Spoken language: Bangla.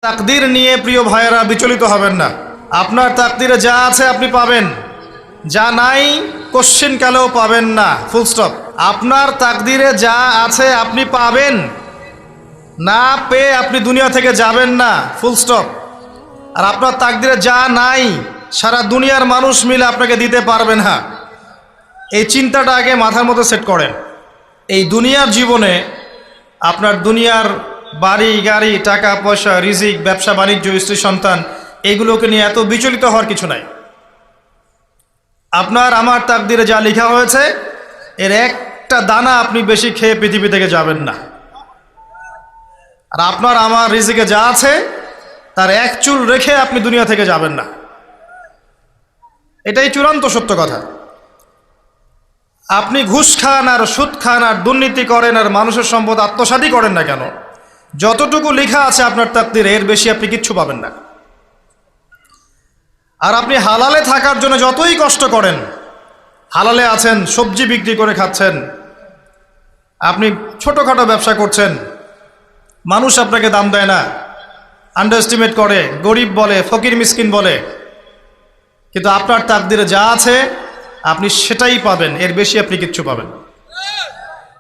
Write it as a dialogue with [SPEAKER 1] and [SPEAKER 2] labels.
[SPEAKER 1] তাকদীর নিয়ে প্রিয় ভাইয়েরা বিচলিত হবেন না। আপনার তাকদীরে যা আছে আপনি পাবেন, যা নাই কোশ্চেন কালেও পাবেন না, ফুল স্টপ। আপনার তাকদীরে যা আছে আপনি পাবেন, না পেয়ে আপনি দুনিয়া থেকে যাবেন না, ফুল স্টপ। আর আপনার তাকদীরে যা নাই সারা দুনিয়ার মানুষ মিলে আপনাকে দিতে পারবে না। এই চিন্তাটা আগে মাথার মধ্যে সেট করেন। এই দুনিয়ার জীবনে আপনার দুনিয়ার বাড়ি গাড়ি, টাকা পয়সা, রিজিক, ব্যবসা বাণিজ্য, স্ত্রী সন্তান, এগুলোকে নিয়ে এত বিচলিত হওয়ার কিছু নাই। আপনার আমার তাকদীরে যা লেখা হয়েছে এর একটা দানা আপনি বেশি খেয়ে পৃথিবী থেকে যাবেন না। আর আপনার আমার রিজিকে যা আছে তার এক চুল রেখে আপনি দুনিয়া থেকে যাবেন না। এটাই চূড়ান্ত সত্য কথা। আপনি ঘুষ খান আর সুদ খান আর দুর্নীতি করেন আর মানুষের সম্পদ আত্মসাৎই করেন না কেন, যতটুকু লেখা আছে আপনার তাকদীরে এর বেশি আপনি কিচ্ছু পাবেন না। আর আপনি হালালে থাকার জন্য যতই কষ্ট করেন, হালালে আছেন, সবজি বিক্রি করে খাচ্ছেন, আপনি ছোটোখাটো ব্যবসা করছেন, মানুষ আপনাকে দাম দেয় না, আন্ডার এস্টিমেট করে, গরিব বলে, ফকির মিসকিন বলে, কিন্তু আপনার তাকদীরে যা আছে আপনি সেটাই পাবেন, এর বেশি আপনি কিচ্ছু পাবেন না।